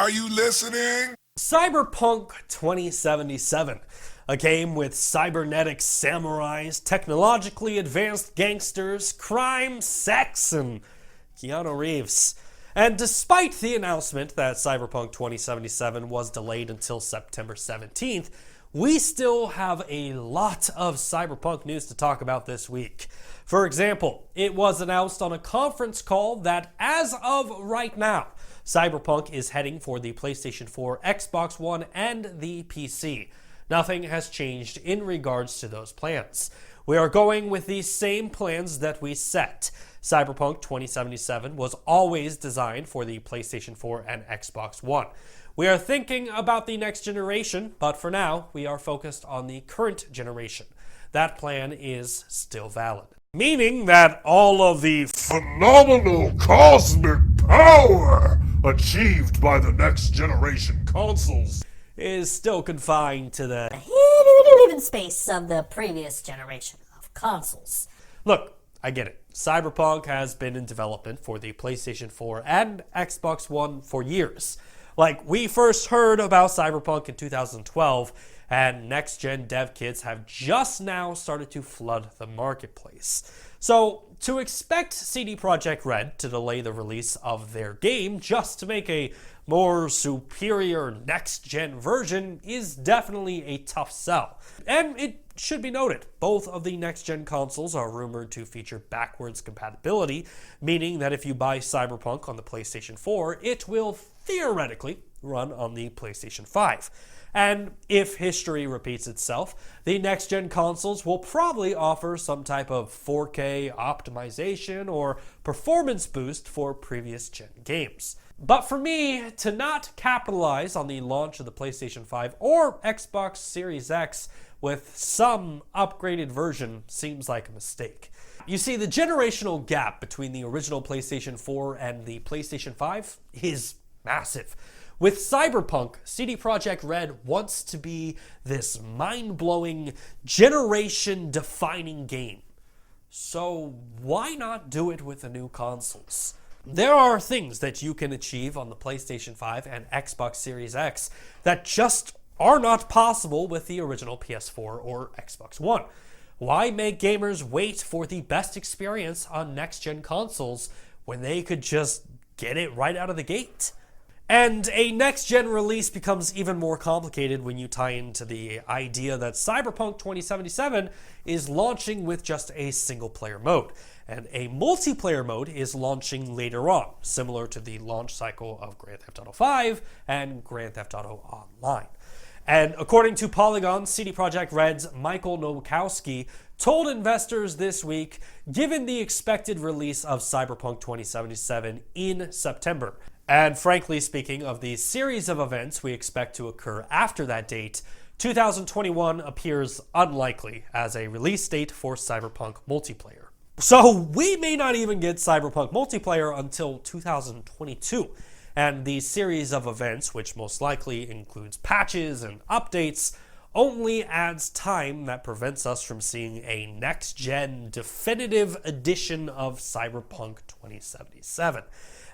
Are you listening? Cyberpunk 2077, a game with cybernetic samurais, technologically advanced gangsters, crime, sex, and Keanu Reeves. And despite the announcement that Cyberpunk 2077 was delayed until September 17th, we still have a lot of Cyberpunk news to talk about this week. For example, it was announced on a conference call that as of right now, Cyberpunk is heading for the PlayStation 4, Xbox One, and the PC. Nothing has changed in regards to those plans. We are going with the same plans that we set. Cyberpunk 2077 was always designed for the PlayStation 4 and Xbox One. We are thinking about the next generation, but for now, we are focused on the current generation. That plan is still valid. Meaning that all of the Phenomenal cosmic power achieved by the next generation consoles is still confined to the hidden space of the previous generation of consoles. Look, I get it. Cyberpunk has been in development for the PlayStation 4 and Xbox One for years. Like, we first heard about Cyberpunk in 2012, and next-gen dev kits have just now started to flood the marketplace. So, to expect CD Projekt Red to delay the release of their game just to make a more superior next-gen version is definitely a tough sell. And it should be noted, both of the next-gen consoles are rumored to feature backwards compatibility, meaning that if you buy Cyberpunk on the PlayStation 4, it will theoretically run on the PlayStation 5. And if history repeats itself, the next-gen consoles will probably offer some type of 4K optimization or performance boost for previous-gen games. But for me, to not capitalize on the launch of the PlayStation 5 or Xbox Series X with some upgraded version seems like a mistake. You see, the generational gap between the original PlayStation 4 and the PlayStation 5 is massive. With Cyberpunk, CD Projekt Red wants to be this mind-blowing, generation-defining game. So why not do it with the new consoles? There are things that you can achieve on the PlayStation 5 and Xbox Series X that just are not possible with the original PS4 or Xbox One. Why make gamers wait for the best experience on next-gen consoles when they could just get it right out of the gate? And a next-gen release becomes even more complicated when you tie into the idea that Cyberpunk 2077 is launching with just a single-player mode, and a multiplayer mode is launching later on, similar to the launch cycle of Grand Theft Auto 5 and Grand Theft Auto Online. And according to Polygon, CD Projekt Red's Michael Nowakowski told investors this week, given the expected release of Cyberpunk 2077 in September, and frankly speaking of the series of events we expect to occur after that date, 2021 appears unlikely as a release date for Cyberpunk multiplayer. So we may not even get Cyberpunk multiplayer until 2022. And the series of events, which most likely includes patches and updates, only adds time that prevents us from seeing a next-gen definitive edition of Cyberpunk 2077.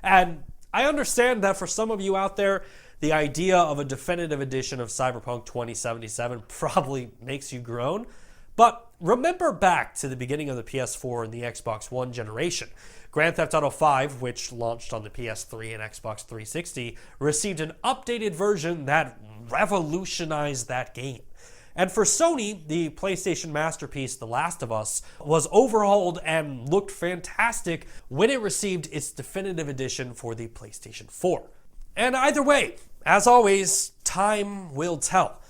And I understand that for some of you out there, the idea of a definitive edition of Cyberpunk 2077 probably makes you groan. But remember back to the beginning of the PS4 and the Xbox One generation. Grand Theft Auto 5, which launched on the PS3 and Xbox 360, received an updated version that revolutionized that game. And for Sony, the PlayStation masterpiece The Last of Us was overhauled and looked fantastic when it received its definitive edition for the PlayStation 4. And either way, as always, time will tell.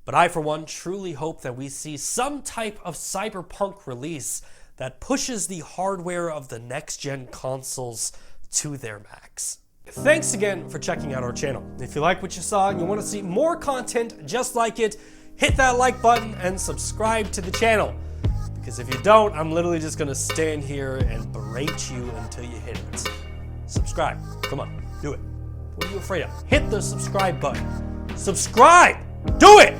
But I, for one, truly hope that we see some type of Cyberpunk release that pushes the hardware of the next-gen consoles to their max. Thanks again for checking out our channel. If you like what you saw and you want to see more content just like it, hit that like button and subscribe to the channel. Because if you don't, I'm literally just going to stand here and berate you until you hit it. Subscribe. Come on, do it. What are you afraid of? Hit the subscribe button. Subscribe! Do it!